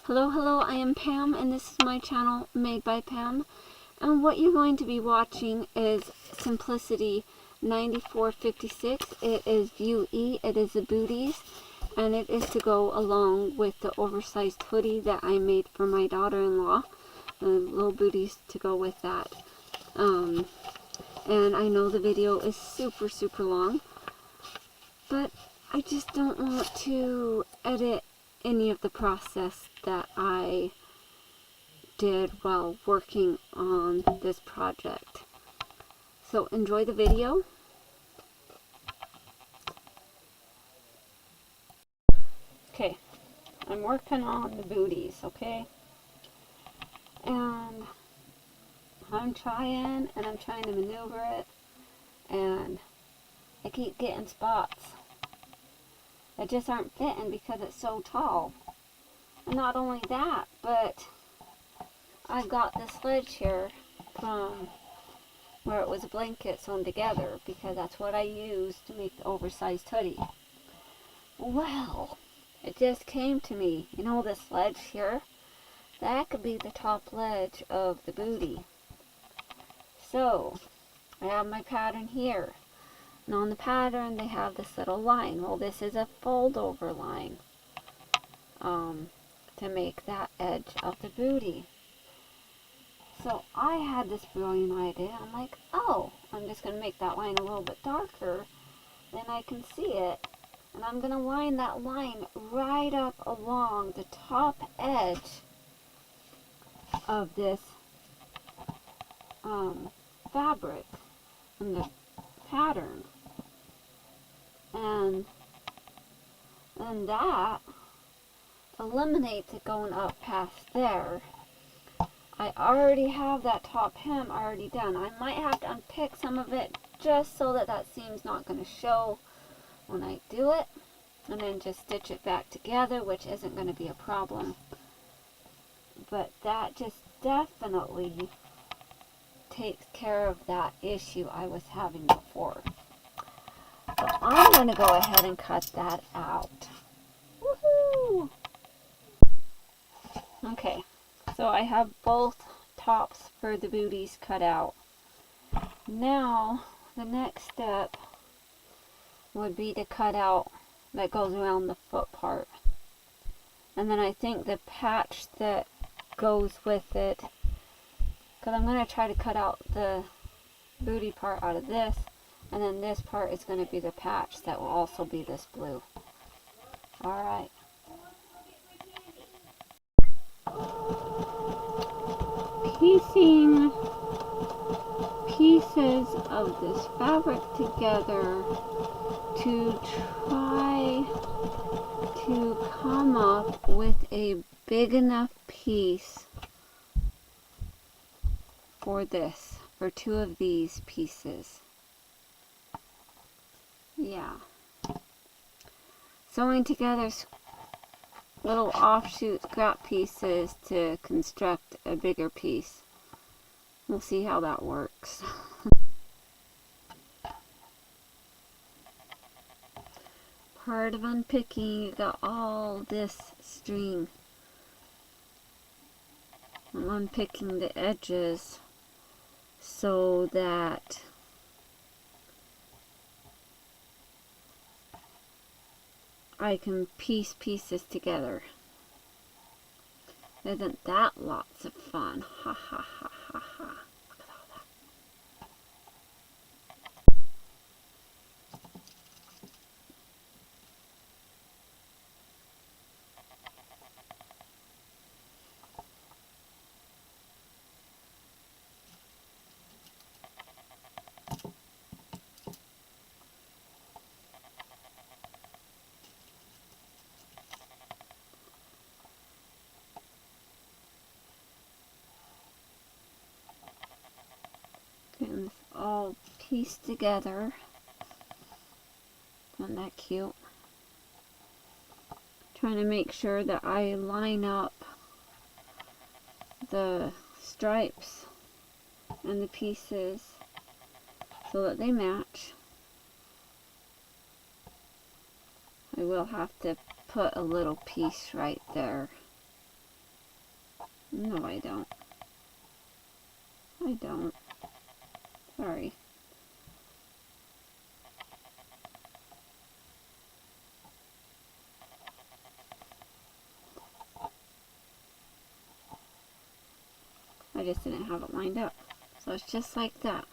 Hello, I am Pam, and this is my channel, Made by Pam. And what you're going to be watching is Simplicity 9456. It is View E, it is the booties, and it is to go along with the oversized hoodie that I made for my daughter-in-law. Little booties to go with that. And I know the video is super long, but I just don't want to edit any of the process that I did while working on this project. So enjoy the video. Okay, I'm working on the booties, okay? And I'm trying to maneuver it, and I keep getting spots that just aren't fitting because it's so tall. And not only that, but I've got this sledge here from where it was a blanket sewn together, because that's what I used to make the oversized hoodie. Well, it just came to me, you know this ledge here? That could be the top ledge of the booty. So, I have my pattern here. And on the pattern they have this little line. Well, this is a fold over line to make that edge of the booty. So I had this brilliant idea. I'm like, oh, I'm just going to make that line a little bit darker, then I can see it. And I'm going to line that line right up along the top edge of this fabric and the pattern. And then that eliminates it going up past there. I already have that top hem already done. I might have to unpick some of it just so that that seam's not going to show when I do it, and then just stitch it back together, which isn't going to be a problem. But that just definitely takes care of that issue I was having before. So I'm going to go ahead and cut that out. Woohoo! Okay, so I have both tops for the booties cut out. Now, the next step would be to cut out that goes around the foot part. And then I think the patch that goes with it, because I'm going to try to cut out the booty part out of this, and then this part is going to be the patch that will also be this blue. Alright. Piecing pieces of this fabric together to try to come up with a big enough piece for this, for two of these pieces. Yeah. Sewing together little offshoot scrap pieces to construct a bigger piece. We'll see how that works. Part of unpicking, you got all this string. I'm unpicking the edges so that I can piece pieces together. Isn't that lots of fun? Ha ha ha ha ha. Look at all that. Getting this all pieced together. Isn't that cute? Trying to make sure that I line up the stripes and the pieces so that they match. I will have to put a little piece right there No, I don't. I don't. Sorry. I just didn't have it lined up. So it's just like that.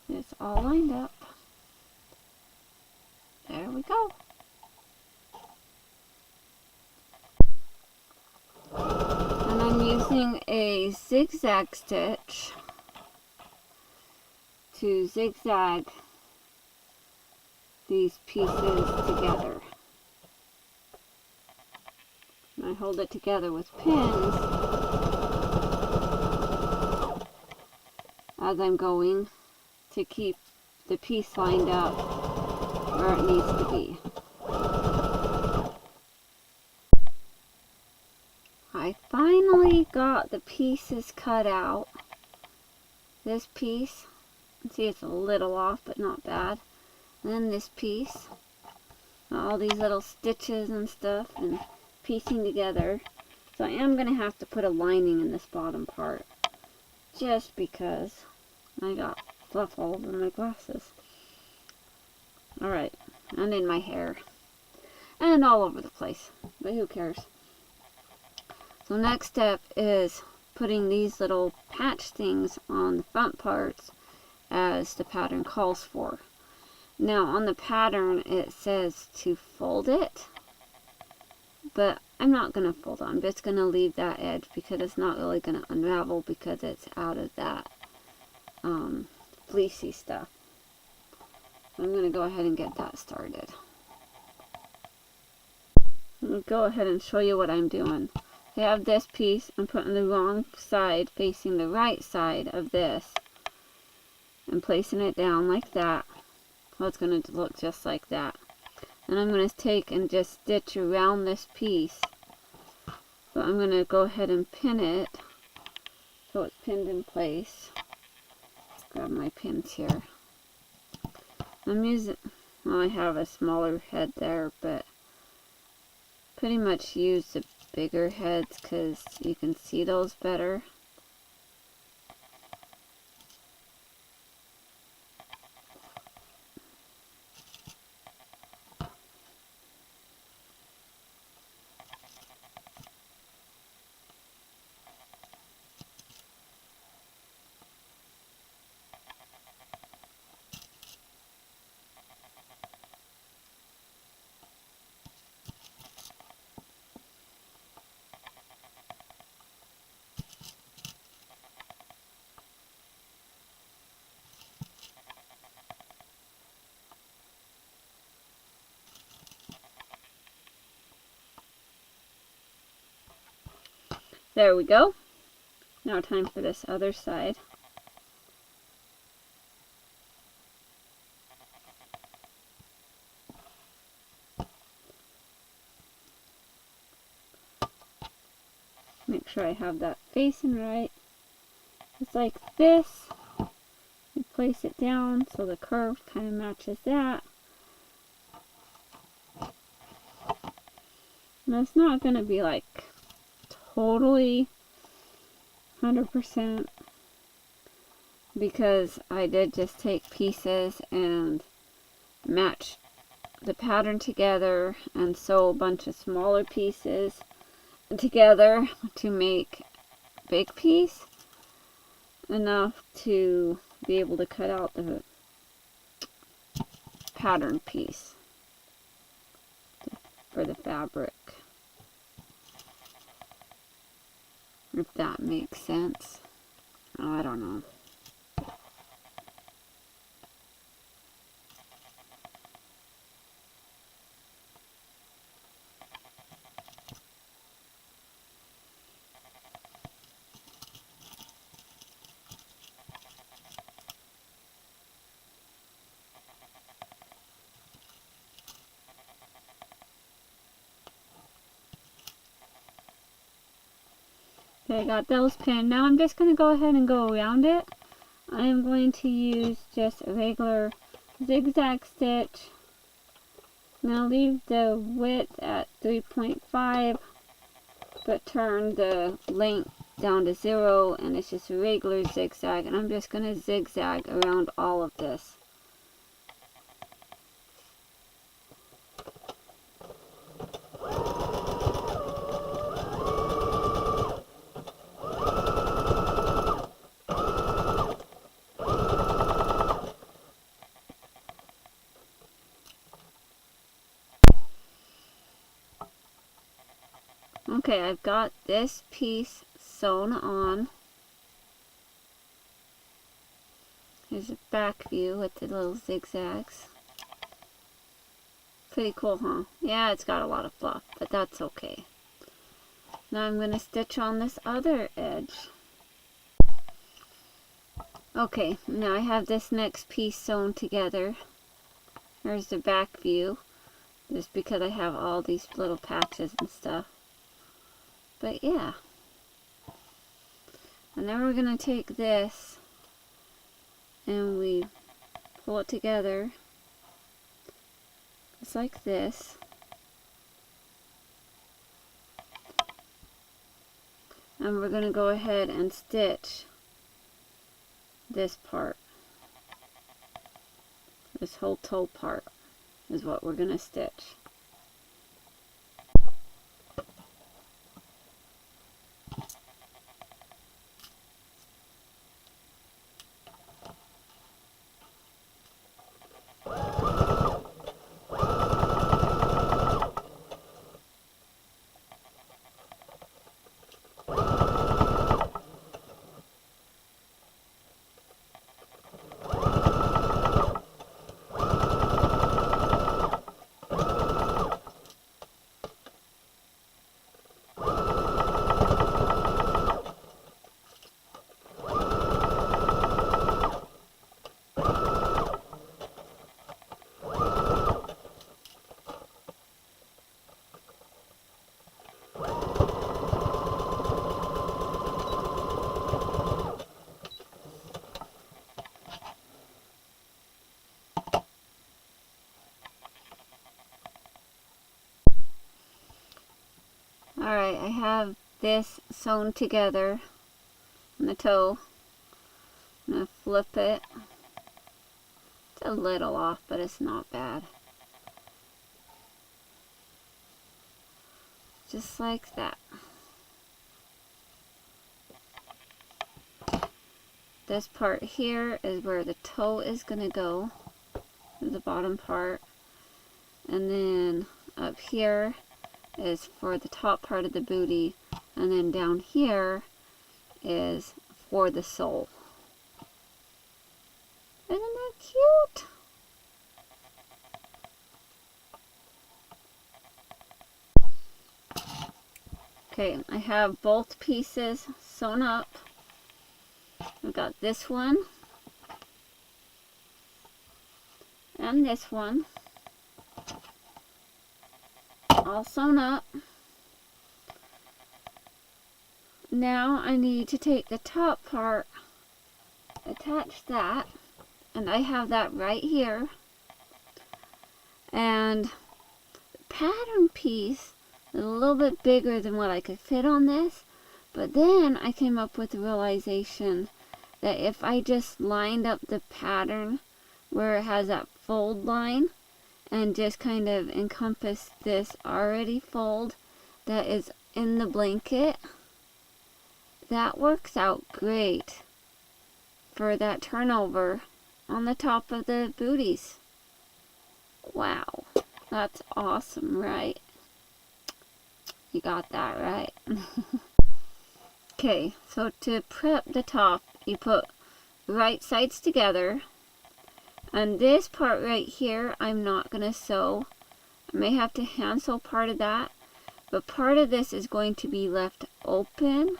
It's all lined up. There we go. And I'm using a zigzag stitch to zigzag these pieces together. And I hold it together with pins as I'm going to keep the piece lined up where it needs to be. I finally got the pieces cut out. This piece, you can see it's a little off, but not bad. And then this piece, all these little stitches and stuff, and piecing together. So I am going to have to put a lining in this bottom part, just because I got fluff all over my glasses. Alright, and in my hair, and all over the place, but who cares. So next step is putting these little patch things on the front parts as the pattern calls for. Now on the pattern it says to fold it, but I'm not going to fold it. I'm just going to leave that edge because it's not really going to unravel because it's out of that fleecy stuff. I'm going to go ahead and get that started. Let me go ahead and show you what I'm doing. I have this piece. I'm putting the wrong side facing the right side of this and placing it down like that. Well, it's going to look just like that. And I'm going to take and just stitch around this piece. So I'm going to go ahead and pin it so it's pinned in place. Let's grab my pins here. I'm using, well, I have a smaller head there, but pretty much use the bigger heads because you can see those better. There we go. Now time for this other side. Make sure I have that facing right. It's like this. You place it down so the curve kind of matches that. And it's not going to be like totally 100% because I did just take pieces and match the pattern together and sew a bunch of smaller pieces together to make a big piece enough to be able to cut out the pattern piece for the fabric, if that makes sense. Oh, I don't know. Okay, I got those pinned. Now I'm just going to go ahead and go around it. I am going to use just a regular zigzag stitch. I'm going to leave the width at 3.5, but turn the length down to 0, and it's just a regular zigzag, and I'm just going to zigzag around all of this. Okay, I've got this piece sewn on. Here's a back view with the little zigzags. Pretty cool, huh? Yeah, it's got a lot of fluff, but that's okay. Now I'm going to stitch on this other edge. Okay, now I have this next piece sewn together. Here's the back view, just because I have all these little patches and stuff. But yeah. And then we're going to take this and we pull it together. Just like this. And we're going to go ahead and stitch this part. This whole toe part is what we're going to stitch. Alright, I have this sewn together on the toe. I'm going to flip it. It's a little off, but it's not bad. Just like that. This part here is where the toe is going to go, the bottom part. And then up here is for the top part of the booty, and then down here is for the sole. Isn't that cute? Okay, I have both pieces sewn up. I've got this one and this one all sewn up. Now I need to take the top part, attach that, and I have that right here. And the pattern piece is a little bit bigger than what I could fit on this, but then I came up with the realization that if I just lined up the pattern where it has that fold line and just kind of encompass this already fold that is in the blanket, that works out great for that turnover on the top of the booties. Wow, that's awesome, right? You got that right. Okay, so to prep the top, you put right sides together. And this part right here, I'm not going to sew. I may have to hand sew part of that. But part of this is going to be left open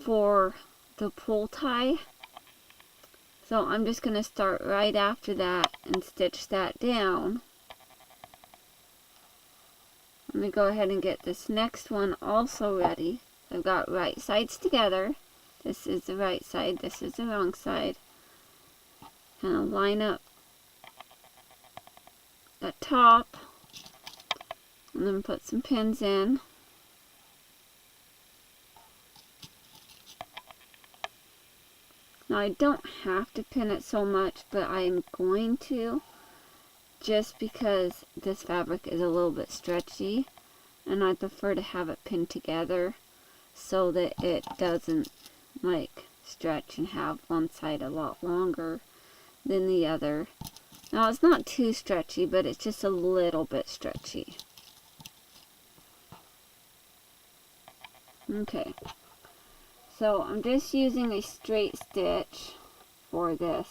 for the pull tie. So I'm just going to start right after that and stitch that down. Let me go ahead and get this next one also ready. I've got right sides together. This is the right side, this is the wrong side. And I'll line up the top and then put some pins in. Now I don't have to pin it so much, but I'm going to, just because this fabric is a little bit stretchy and I prefer to have it pinned together so that it doesn't like stretch and have one side a lot longer than the other. Now it's not too stretchy, but it's just a little bit stretchy. Okay, so I'm just using a straight stitch for this.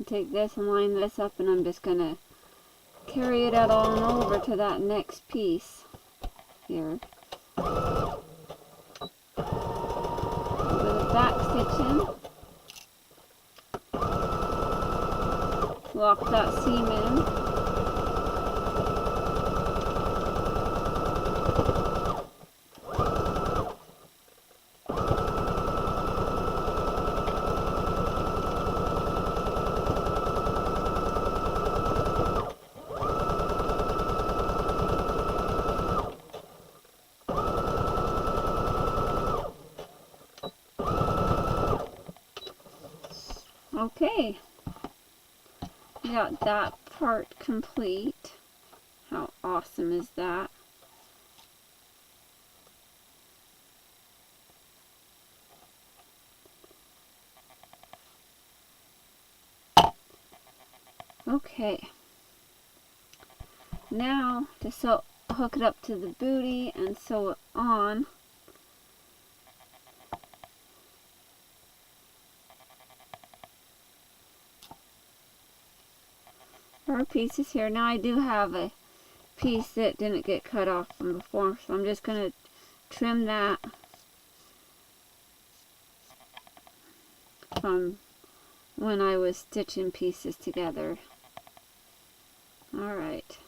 Take this and line this up, and I'm just going to carry it out on over to that next piece here. With a back stitch in. Lock that seam in. Okay, we got that part complete. How awesome is that? Okay, now to hook it up to the booty and sew it on. Our pieces here. Now I do have a piece that didn't get cut off from before, so I'm just going to trim that from when I was stitching pieces together. Alright.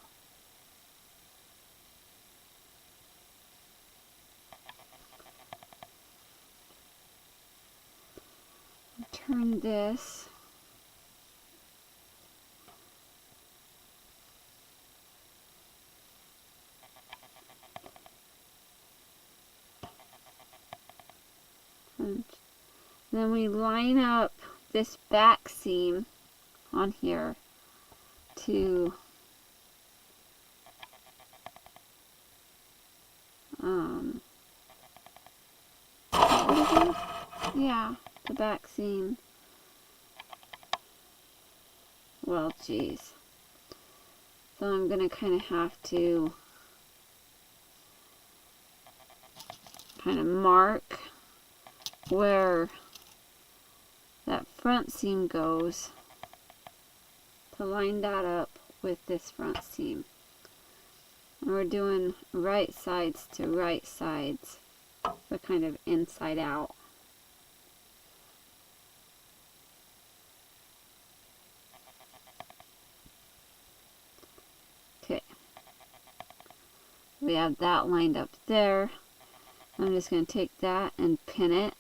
Turn this. And then we line up this back seam on here to yeah, the back seam. Well, geez. So I'm gonna kind of have to kind of mark where that front seam goes to line that up with this front seam. And we're doing right sides to right sides, so kind of inside out. Okay, we have that lined up there. I'm just going to take that and pin it.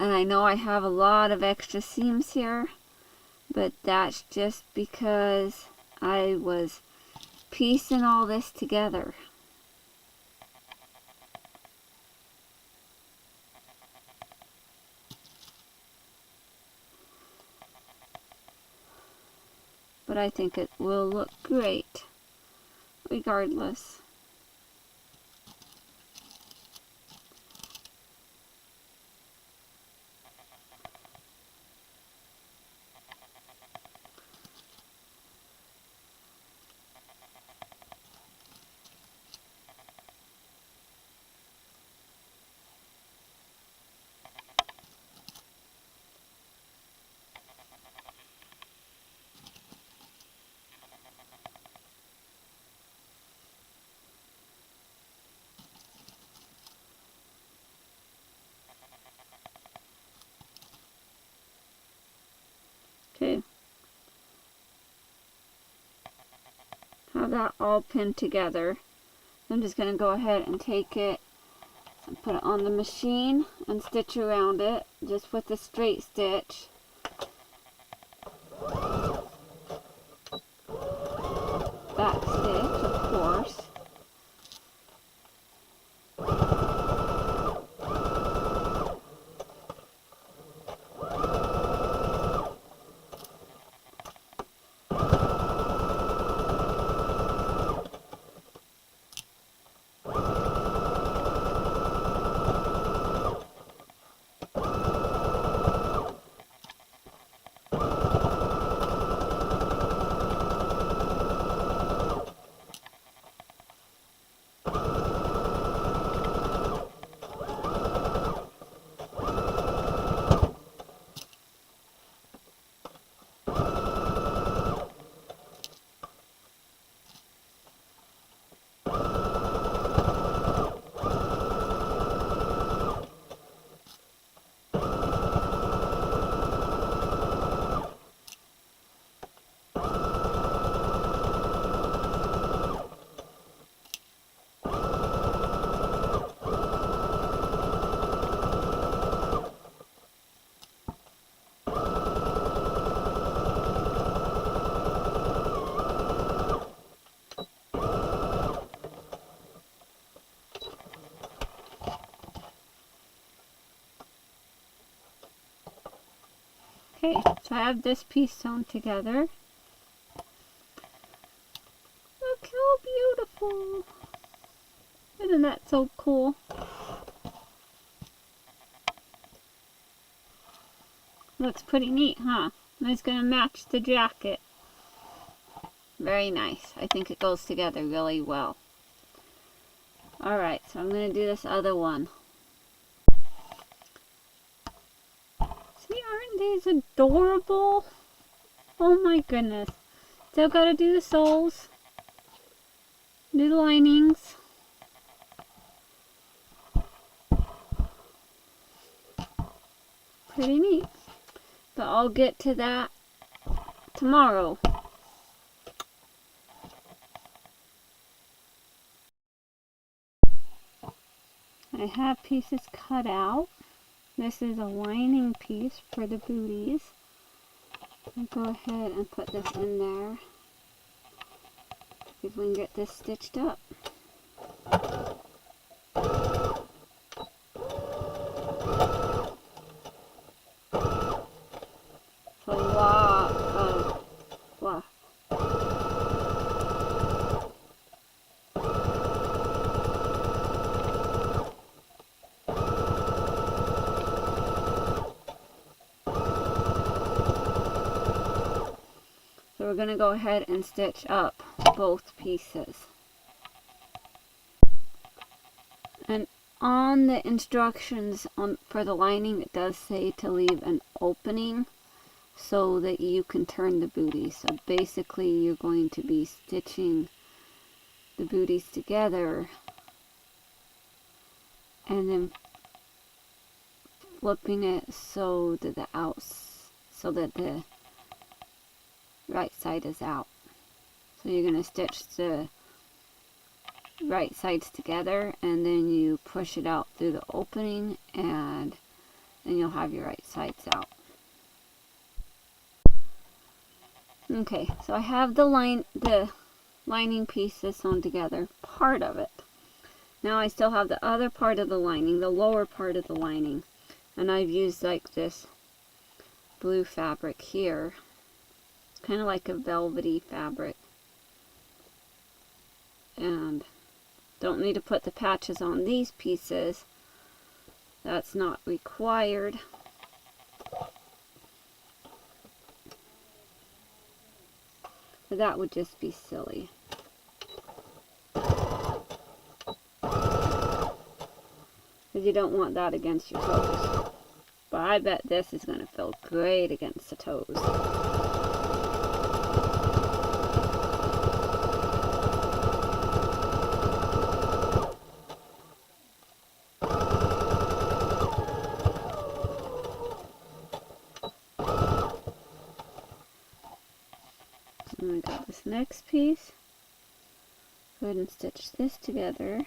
And I know I have a lot of extra seams here, but that's just because I was piecing all this together. But I think it will look great regardless. Okay. Have that all pinned together. I'm just going to go ahead and take it and put it on the machine and stitch around it just with a straight stitch. Back stitch, of course. Okay, so I have this piece sewn together. Look how beautiful! Isn't that so cool? Looks pretty neat, huh? And it's going to match the jacket. Very nice. I think it goes together really well. Alright, so I'm going to do this other one. See, aren't these adorable? Oh my goodness. Still got to do the soles. Do the linings. Pretty neat. But I'll get to that tomorrow. I have pieces cut out. This is a lining piece for the booties. I'll go ahead and put this in there. See if we can get this stitched up. It's a lot of fluff. So we're going to go ahead and stitch up both pieces. And on the instructions for the lining, it does say to leave an opening so that you can turn the booty. So basically you're going to be stitching the booties together and then flipping it so that the right side is out. So you're going to stitch the right sides together and then you push it out through the opening and then you'll have your right sides out. Okay, so I have the lining pieces sewn together, part of it. Now I still have the other part of the lining, the lower part of the lining, and I've used like this blue fabric here. It's kind of like a velvety fabric. And don't need to put the patches on these pieces. That's not required. But that would just be silly. Because you don't want that against your toes. But I bet this is going to feel great against the toes. And we got this next piece. Go ahead and stitch this together.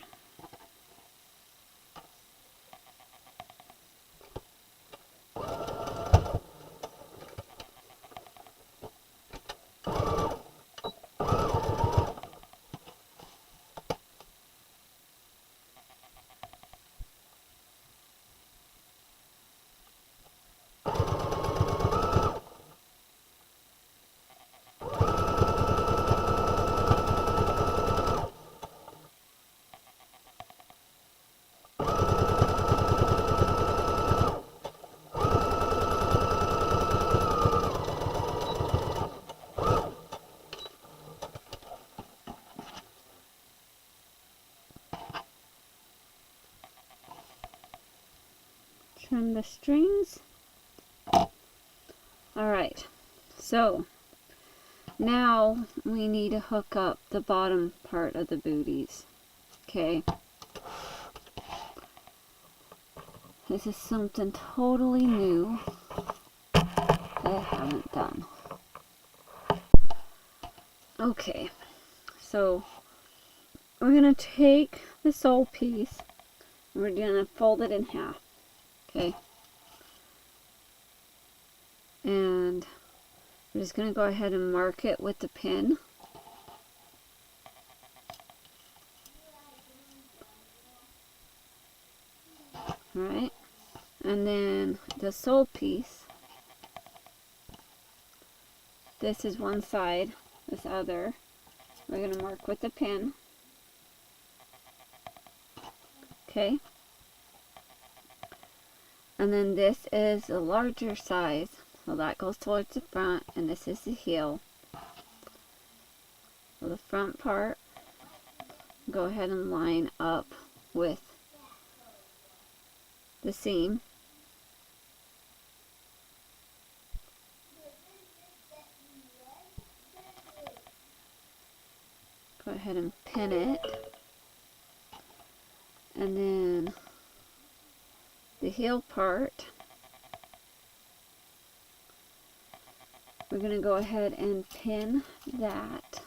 Trim the strings. Alright, so now we need to hook up the bottom part of the booties. Okay. This is something totally new that I haven't done. Okay, so we're going to take the sole piece and we're going to fold it in half. Okay. And I'm just going to go ahead and mark it with the pin. Alright. And then the sole piece. This is one side, this other. We're going to mark with the pin. Okay. And then this is a larger size. So that goes towards the front, and this is the heel. So the front part, go ahead and line up with the seam. Go ahead and pin it. And then the heel part, we're going to go ahead and pin that.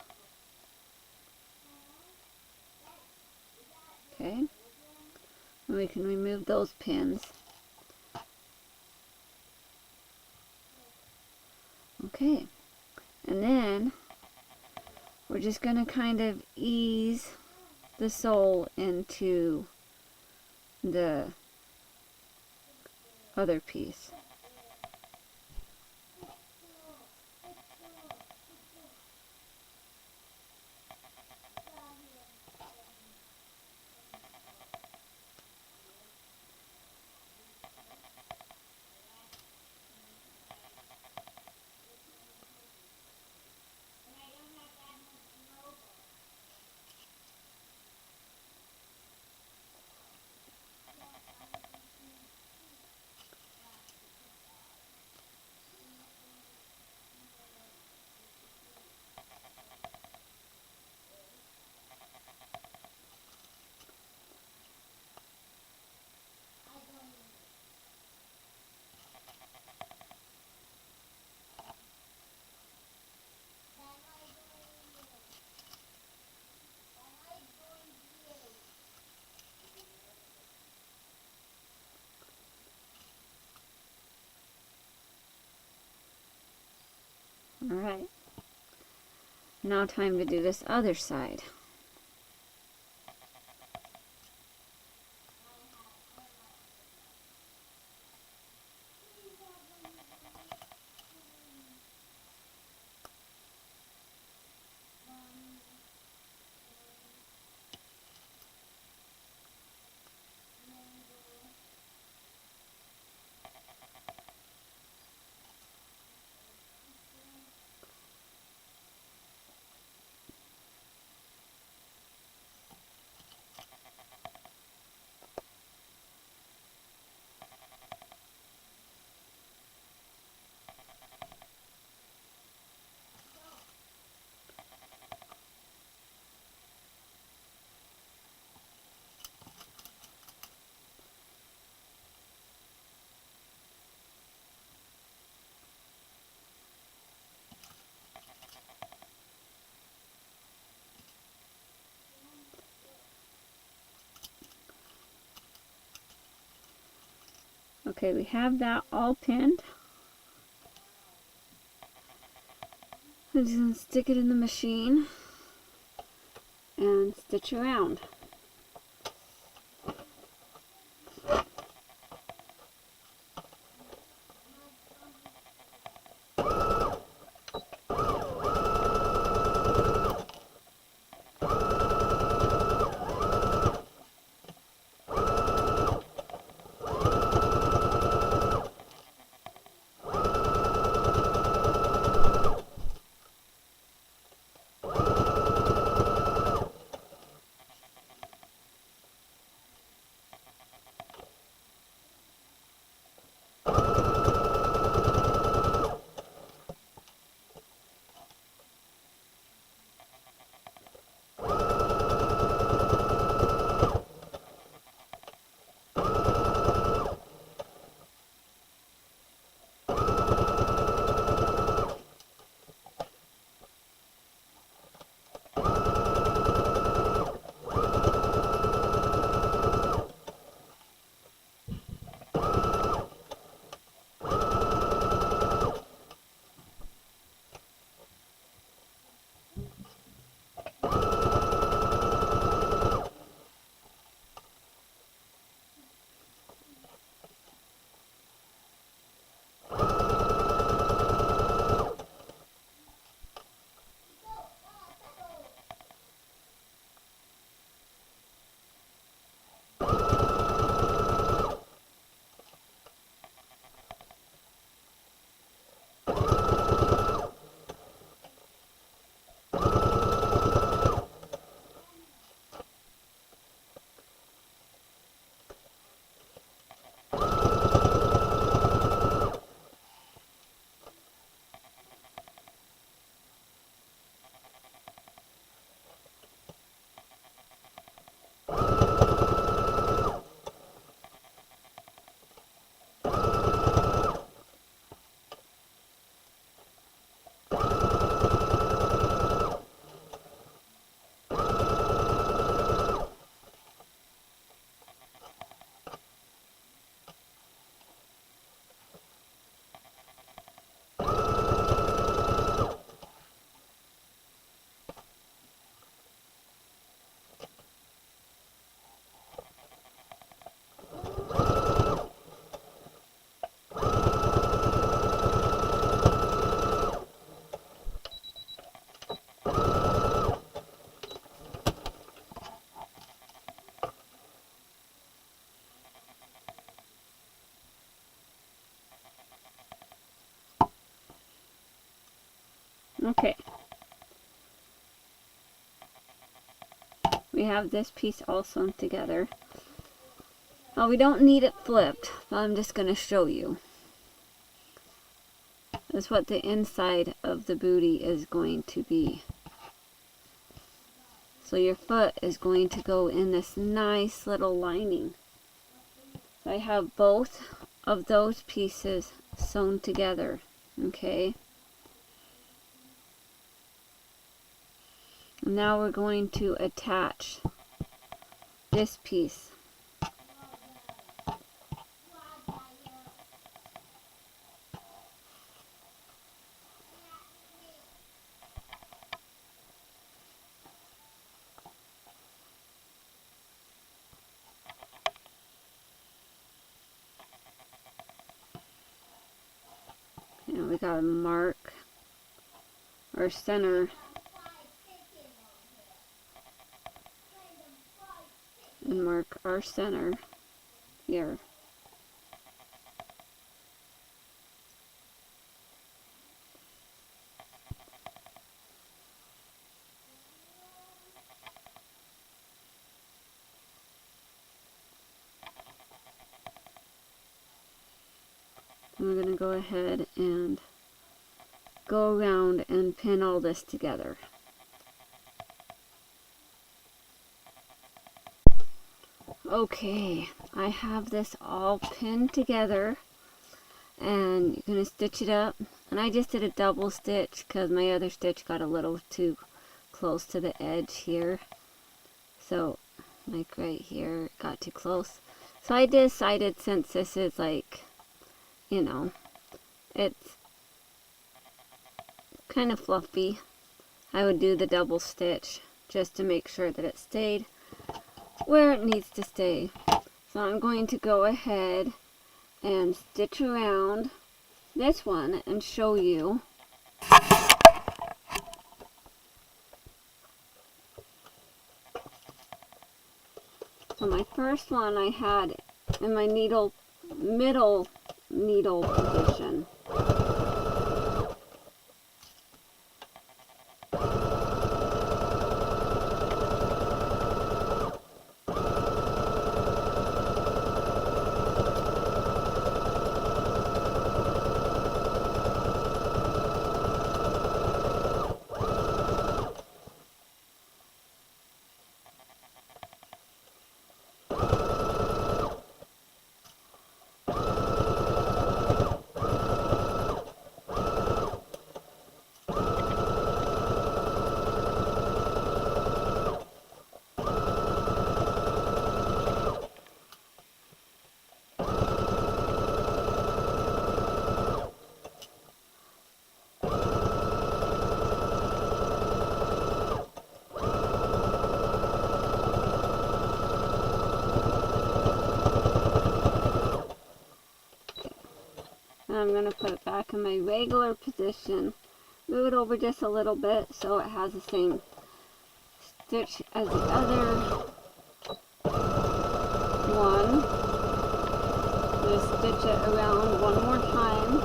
Okay. And we can remove those pins. Okay. And then we're just going to kind of ease the sole into the other piece. Alright, now time to do this other side. Okay, we have that all pinned. I'm just going to stick it in the machine and stitch around. Okay. We have this piece all sewn together. Now we don't need it flipped, but I'm just going to show you. That's what the inside of the booty is going to be. So your foot is going to go in this nice little lining. So I have both of those pieces sewn together, okay? Now we're going to attach this piece. And we gotta mark our center and mark our center here. And we're going to go ahead and go around and pin all this together. Okay, I have this all pinned together, and you're going to stitch it up. And I just did a double stitch because my other stitch got a little too close to the edge here. So, like right here, got too close. So I decided, since this is like, you know, it's kind of fluffy, I would do the double stitch just to make sure that it stayed where it needs to stay. So I'm going to go ahead and stitch around this one and show you. So my first one I had in my middle needle position. I'm going to put it back in my regular position, move it over just a little bit so it has the same stitch as the other one. Just stitch it around one more time.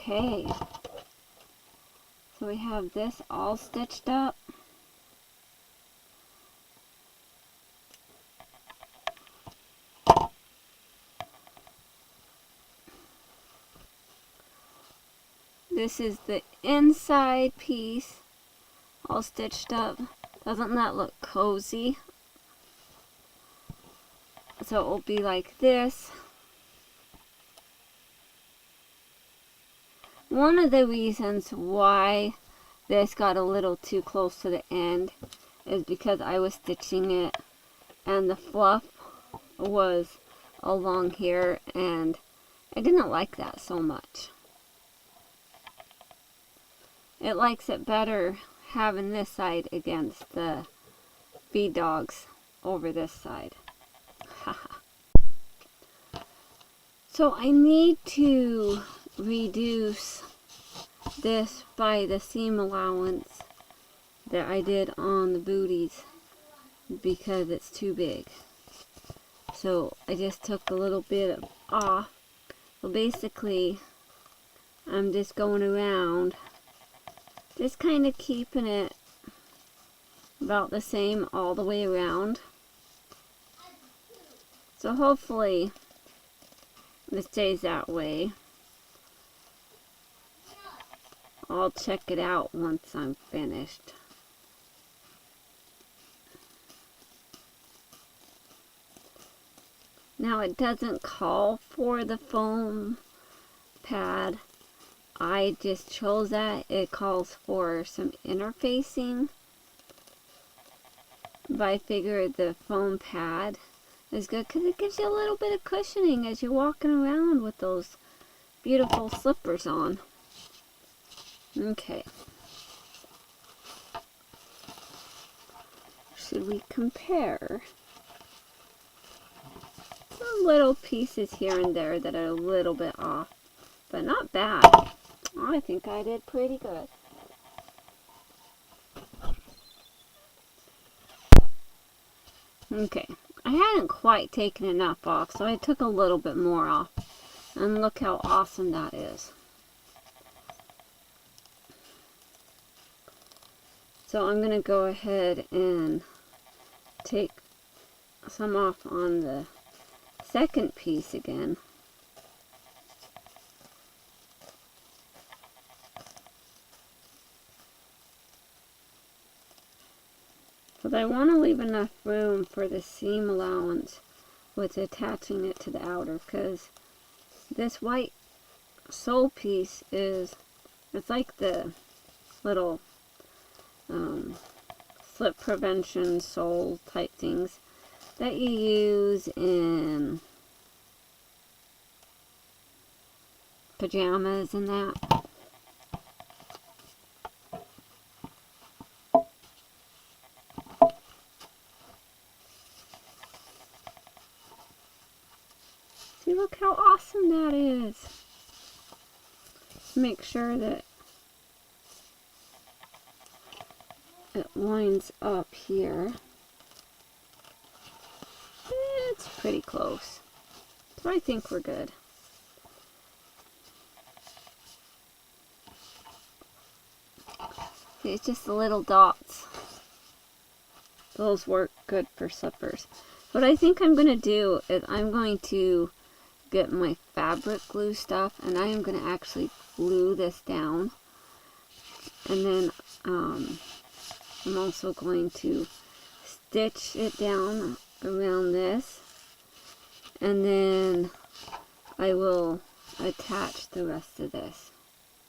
Okay, so we have this all stitched up. This is the inside piece all stitched up. Doesn't that look cozy? So it will be like this. One of the reasons why this got a little too close to the end is because I was stitching it and the fluff was along here, and I didn't like that so much. It likes it better having this side against the bead dogs over this side. Haha. So I need to reduce this by the seam allowance that I did on the booties because it's too big. So I just took a little bit off. So basically I'm just going around, just kind of keeping it about the same all the way around. So hopefully it stays that way. I'll check it out once I'm finished. Now it doesn't call for the foam pad. I just chose that. It calls for some interfacing. But I figured the foam pad is good because it gives you a little bit of cushioning as you're walking around with those beautiful slippers on. Okay. Should we compare? Some little pieces here and there that are a little bit off, but not bad. I think I did pretty good. Okay, I hadn't quite taken enough off, so I took a little bit more off. And look how awesome that is. So I'm going to go ahead and take some off on the second piece again. But I want to leave enough room for the seam allowance with attaching it to the outer, because this white sole piece it's like the little slip prevention sole type things that you use in pajamas and that. See, look how awesome that is. Make sure that it lines up here. It's pretty close. So I think we're good. See, it's just the little dots. Those work good for slippers. What I think I'm going to do is I'm going to get my fabric glue stuff, and I am going to actually glue this down. And then I'm also going to stitch it down around this, and then I will attach the rest of this,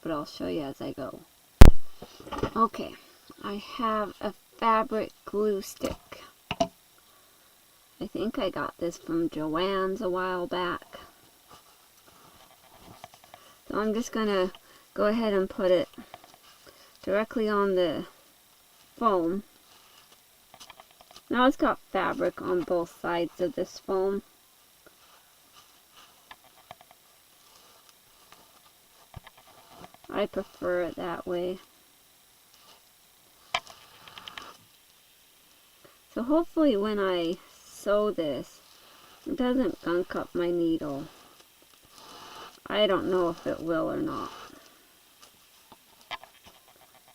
but I'll show you as I go. Okay, I have a fabric glue stick. I think I got this from Joann's a while back. So I'm just going to go ahead and put it directly on the foam. Now it's got fabric on both sides of this foam. I prefer it that way. So hopefully when I sew this, it doesn't gunk up my needle. I don't know if it will or not.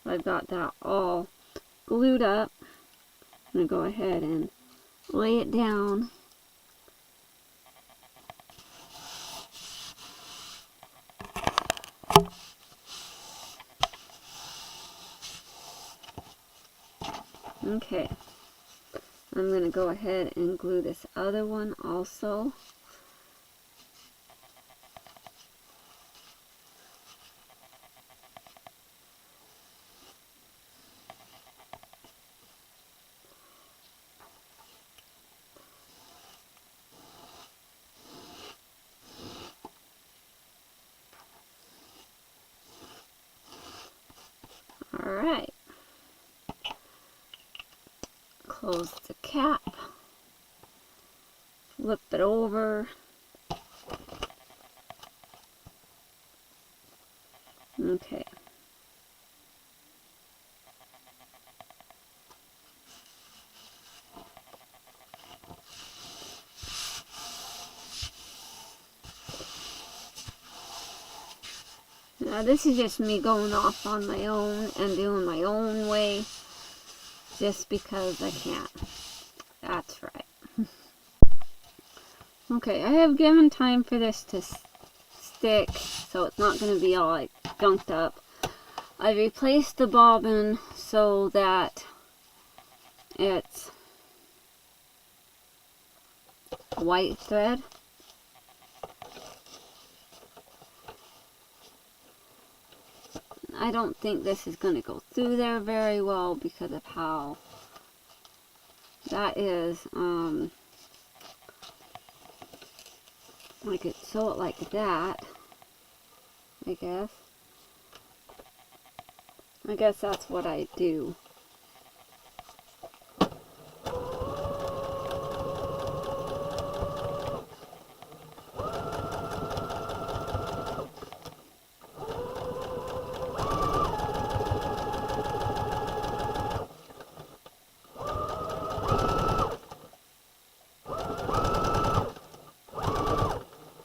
I've got that all glued up. I'm going to go ahead and lay it down. Okay. I'm going to go ahead and glue this other one also. Alright. Close the cap. Flip it over. Okay. Now this is just me going off on my own and doing my own way, just because I can. That's right. Okay, I have given time for this to stick, so it's not going to be all like gunked up. I replaced the bobbin so that it's white thread. I don't think this is going to go through there very well because of how that is. I could sew it like that, I guess. I guess that's what I do.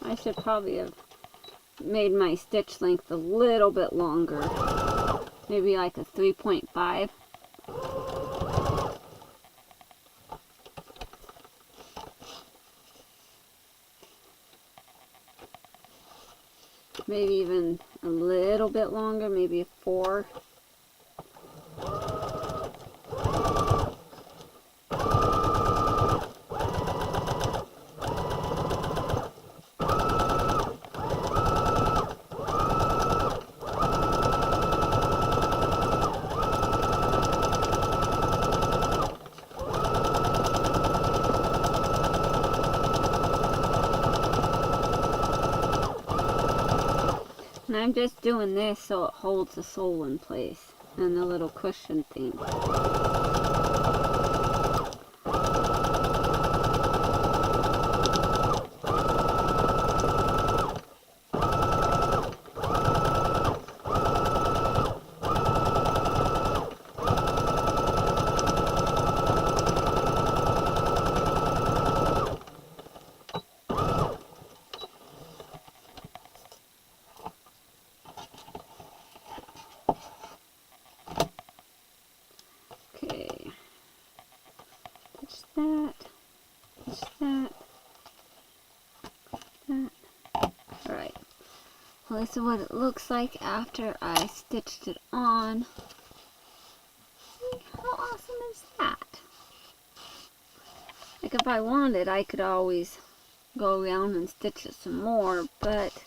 I should probably have made my stitch length a little bit longer. Maybe like a 3.5. maybe even a little bit longer, maybe 4. And I'm just doing this so it holds the sole in place and the little cushion thing. Alright, well, this is what it looks like after I stitched it on. How awesome is that? Like, if I wanted, I could always go around and stitch it some more, but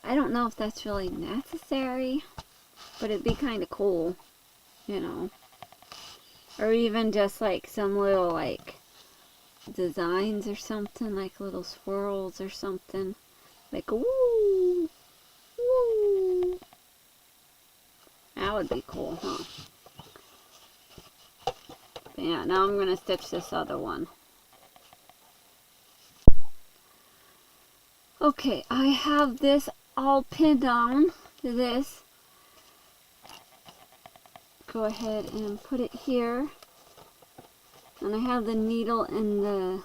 I don't know if that's really necessary, but it'd be kind of cool, you know. Or even just like some little like designs or something, like little swirls or something. Like, woo! Woo! That would be cool, huh? But yeah, now I'm going to stitch this other one. Okay, I have this all pinned on to this. Go ahead and put it here. And I have the needle in the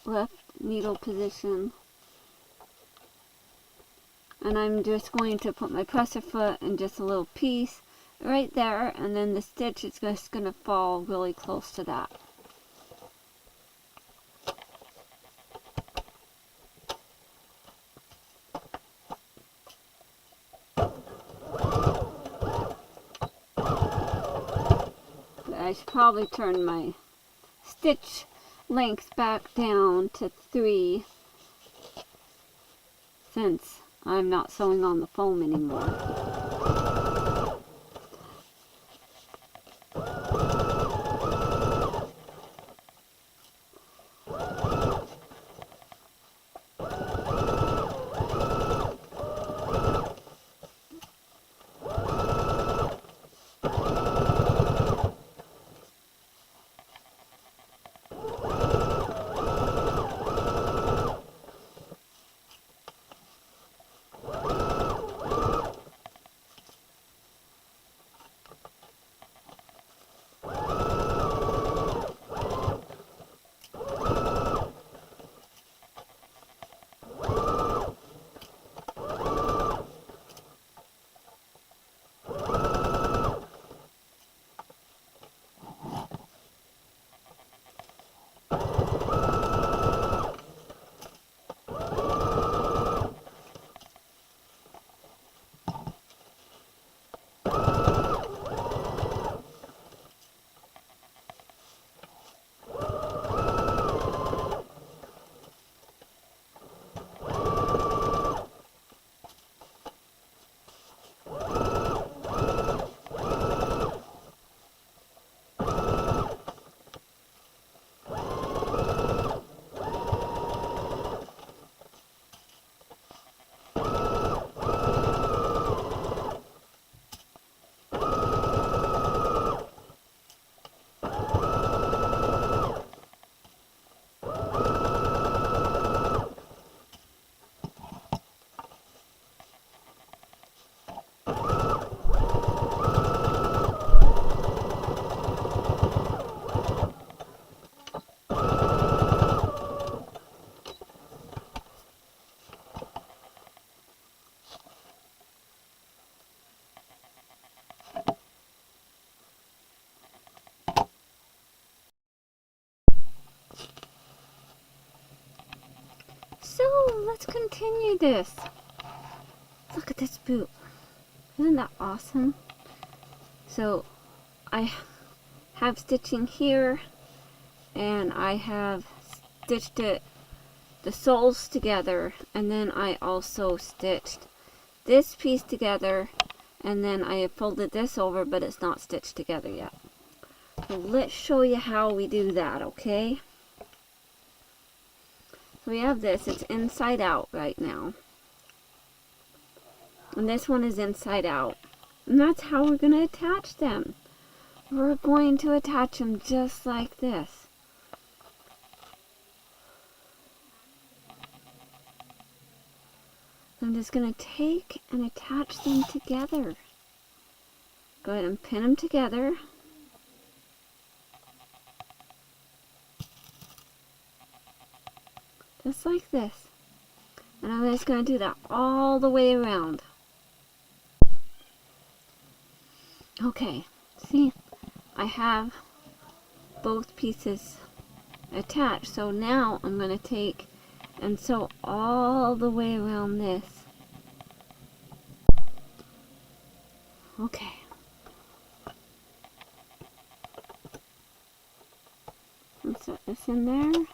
left needle position. And I'm just going to put my presser foot in just a little piece right there, and then the stitch is just going to fall really close to that. I should probably turn my stitch length back down to 3 since I'm not sewing on the foam anymore. So let's continue this. Look at this boot. Isn't that awesome? So I have stitching here, and I have stitched it, the soles together, and then I also stitched this piece together, and then I have folded this over, but it's not stitched together yet. So let's show you how we do that, okay? So we have this, it's inside out right now. And this one is inside out. And that's how we're going to attach them. We're going to attach them just like this. I'm just going to take and attach them together. Go ahead and pin them together. Just like this. And I'm just going to do that all the way around. Okay, see, I have both pieces attached. So now I'm going to take and sew all the way around this. Okay. Insert this in there.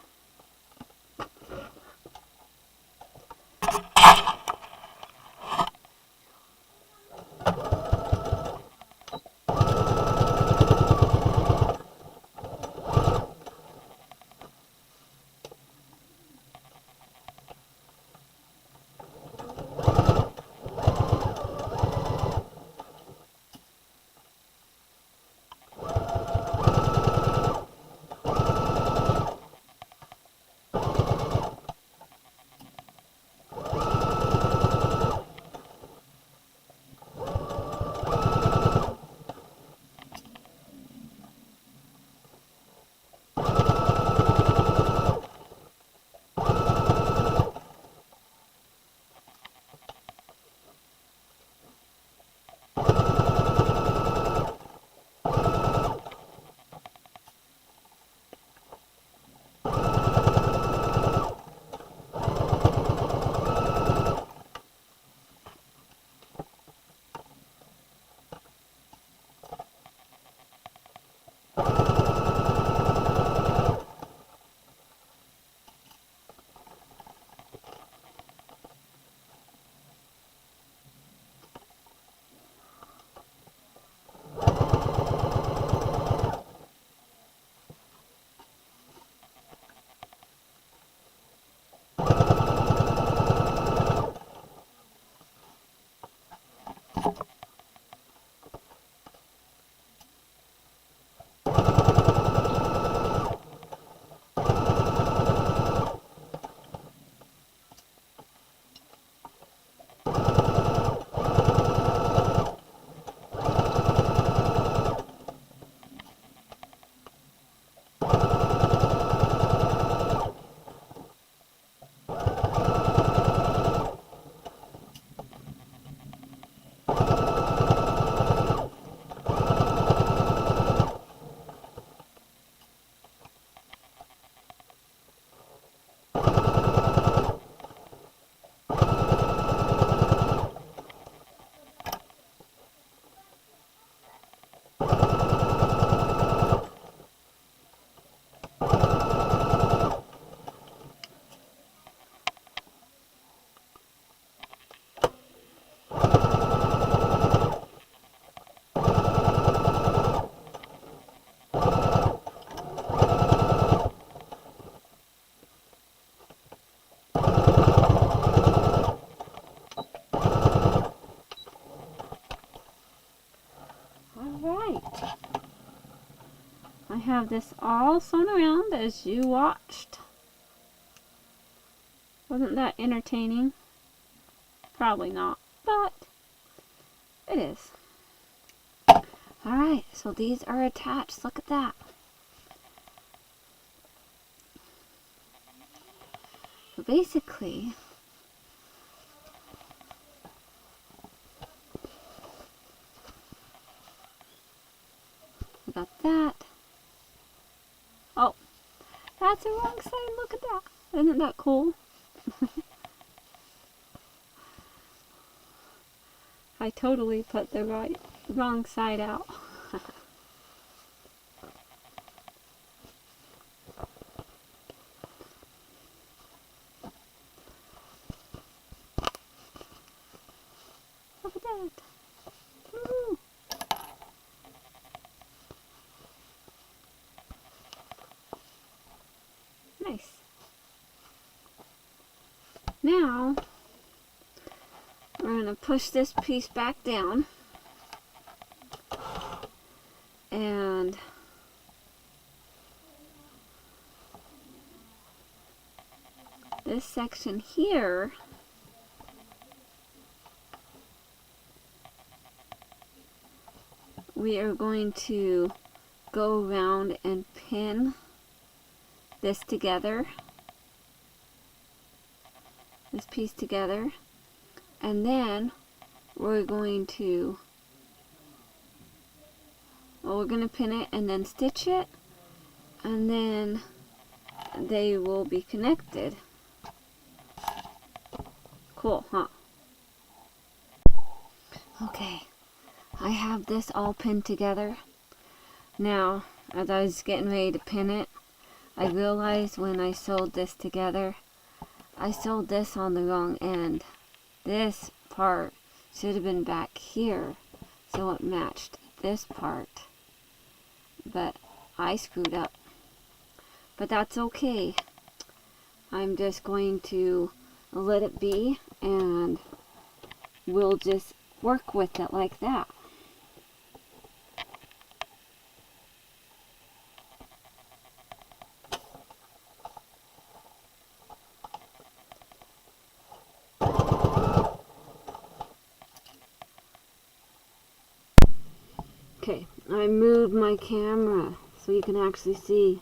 I have this all sewn around as you watched. Wasn't that entertaining? Probably not, but it is. Alright, so these are attached. Look at that. So basically, we got that. Oh, that's the wrong side. Look at that. Isn't that cool? I totally put the wrong side out. Look at that. Woo. Nice. Now, we're going to push this piece back down. And this section here we are going to go around and pin this together, this piece together, and then we're going to pin it and then stitch it, and then they will be connected. Cool, huh? Okay, I have this all pinned together. Now, as I was getting ready to pin it, I realized when I sewed this together, I sewed this on the wrong end. This part should have been back here, so it matched this part. But I screwed up. But that's okay. I'm just going to let it be, and we'll just work with it like that. Okay, I moved my camera so you can actually see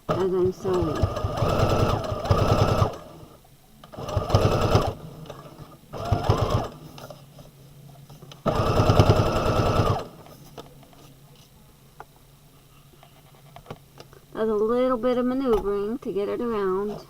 as I'm sewing. There's a little bit of maneuvering to get it around.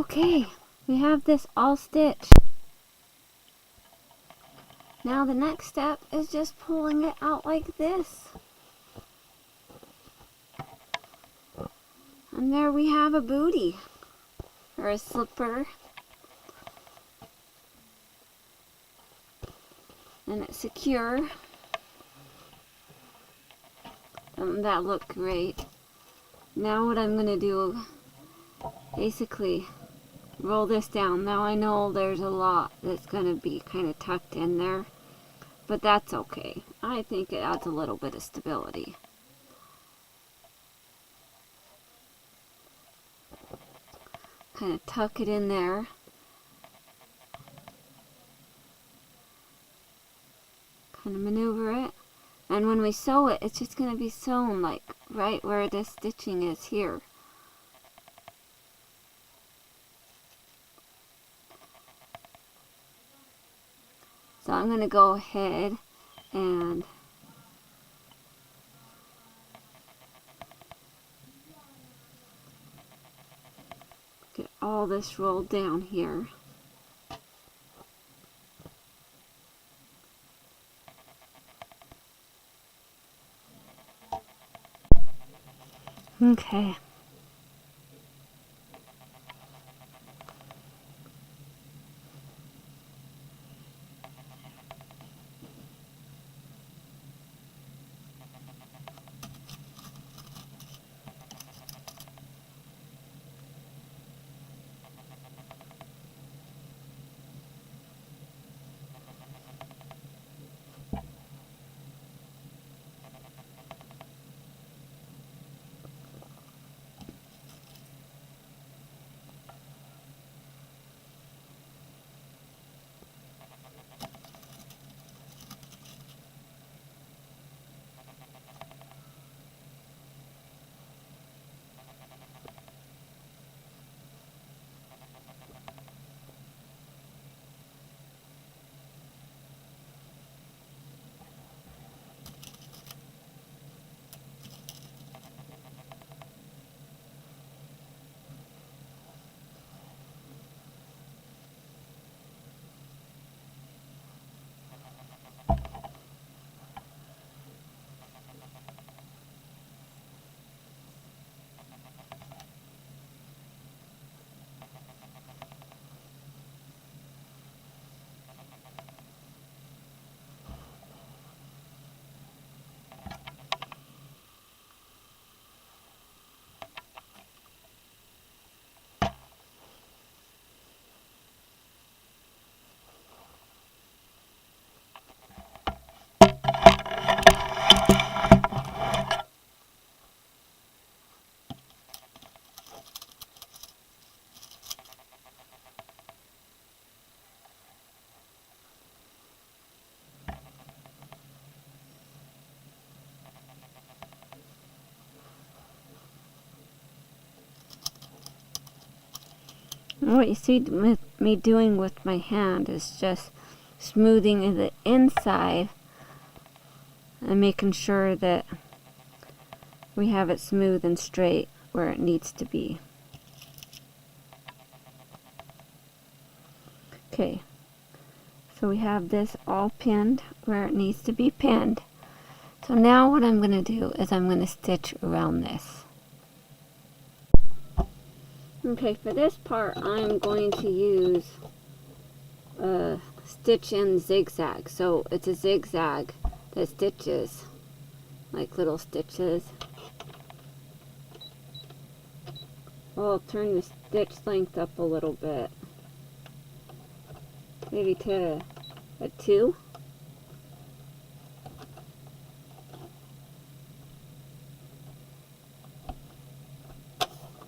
Okay, we have this all stitched. Now the next step is just pulling it out like this. And there we have a booty, or a slipper. And it's secure. Doesn't that look great? Now what I'm going to do, basically roll this down. Now I know there's a lot that's going to be kind of tucked in there, but that's okay. I think it adds a little bit of stability. Kind of tuck it in there. Kind of maneuver it. And when we sew it, it's just going to be sewn like right where this stitching is here. So I'm going to go ahead and get all this rolled down here. Okay. What you see me doing with my hand is just smoothing the inside and making sure that we have it smooth and straight where it needs to be. Okay, so we have this all pinned where it needs to be pinned. So now what I'm going to do is I'm going to stitch around this. Okay, for this part I'm going to use a stitch in zigzag. So it's a zigzag that stitches like little stitches. I'll turn the stitch length up a little bit, maybe to a 2.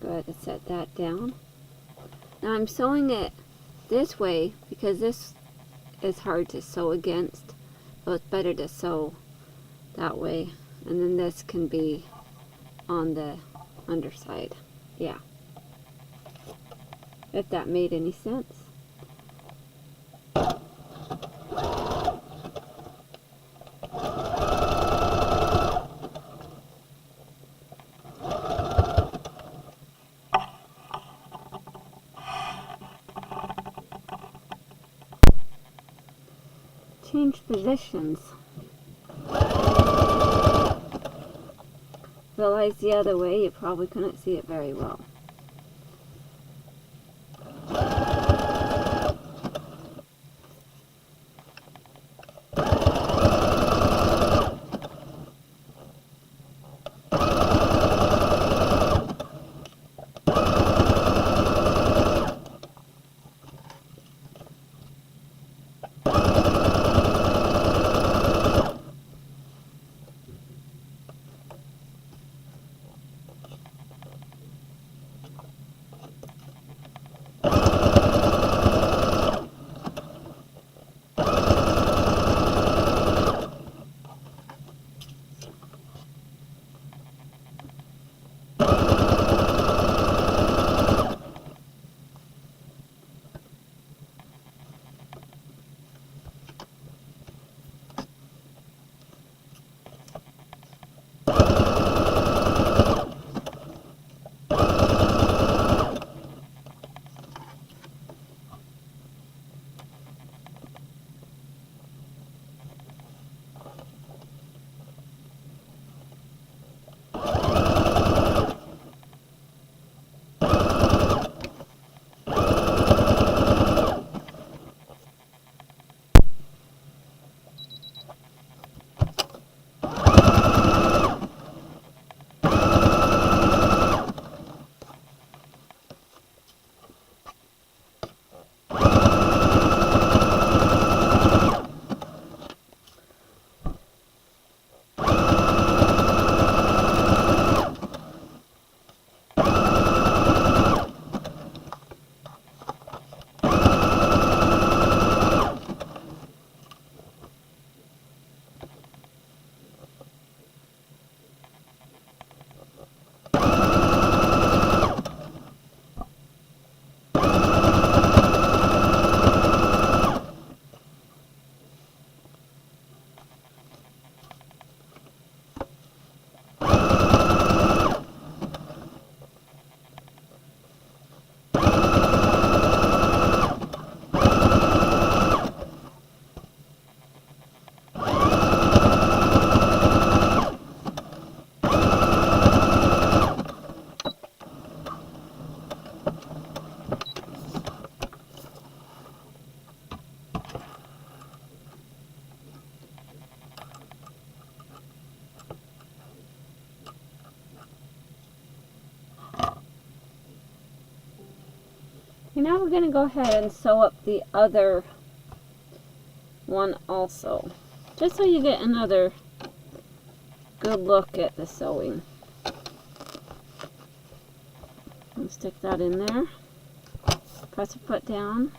Go ahead and set that down. Now I'm sewing it this way because this is hard to sew against, so it's better to sew that way, and then this can be on the underside. Yeah, if that made any sense. change positions. If it lies the other way, you probably couldn't see it very well. Now we're going to go ahead and sew up the other one also, just so you get another good look at the sewing. And stick that in there, press your foot down.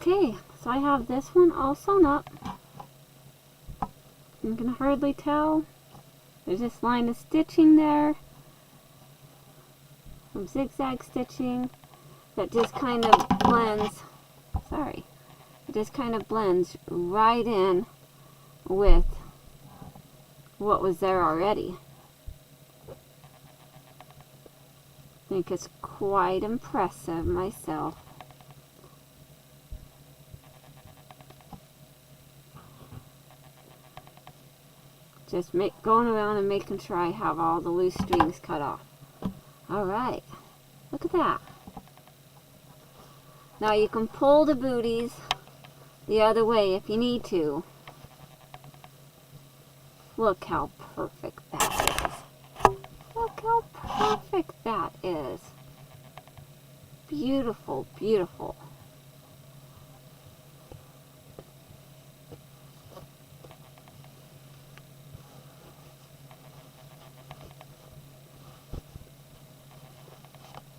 Okay, so I have this one all sewn up. You can hardly tell. There's this line of stitching there, some zigzag stitching that just kind of blends, it just kind of blends right in with what was there already. I think it's quite impressive myself. Just going around and making sure I have all the loose strings cut off. Alright, look at that. Now you can pull the booties the other way if you need to. Look how perfect that is. Look how perfect that is. Beautiful, beautiful.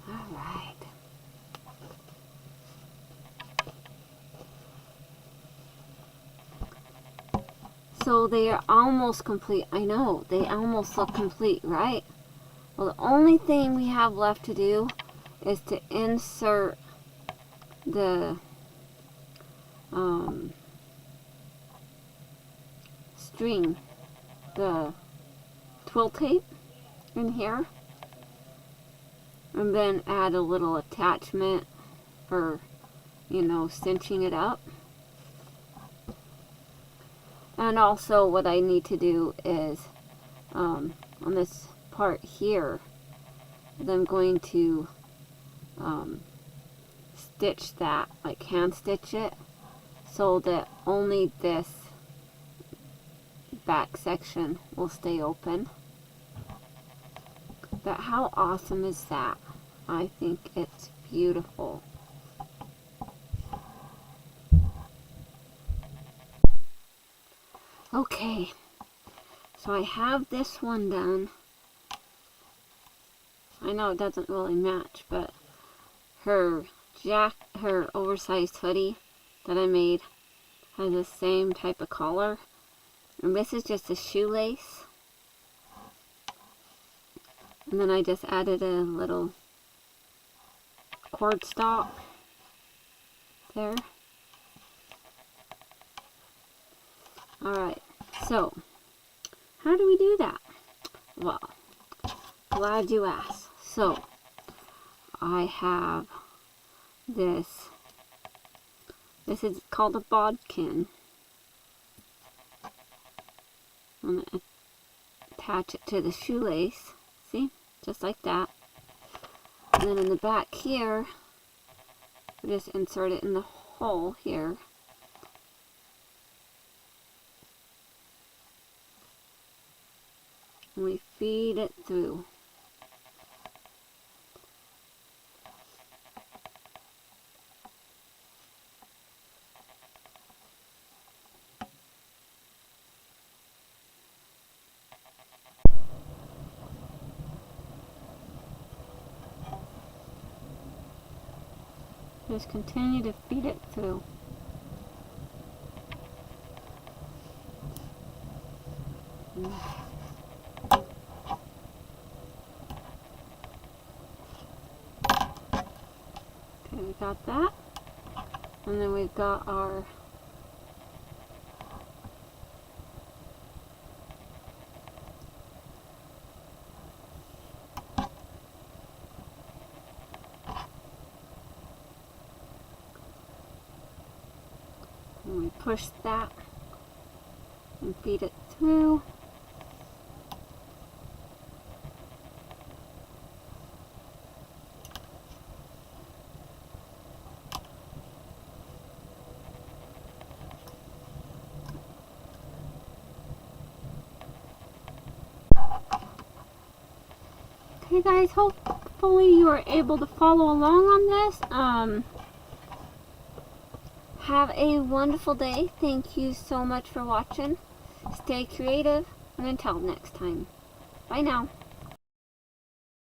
Alright. So they are almost complete. I know, they almost look complete, right? Well, the only thing we have left to do is to insert the string, the twill tape in here, and then add a little attachment for, you know, cinching it up. And also what I need to do is on this part here, I'm going to stitch that, like hand stitch it, so that only this back section will stay open. But how awesome is that? I think it's beautiful. Okay, so I have this one done. I know it doesn't really match, but her oversized hoodie that I made has the same type of collar. And this is just a shoelace. And then I just added a little cord stalk there. Alright, so how do we do that? Well, glad you asked. So I have this is called a bodkin. I'm going to attach it to the shoelace, see, just like that. And then in the back here, we just insert it in the hole here. And we feed it through. Just continue to feed it through. Okay, we got that. And then we've got our and we push that and feed it through. Okay guys, hopefully you are able to follow along on this. Have a wonderful day. Thank you so much for watching. Stay creative, and until next time. Bye now.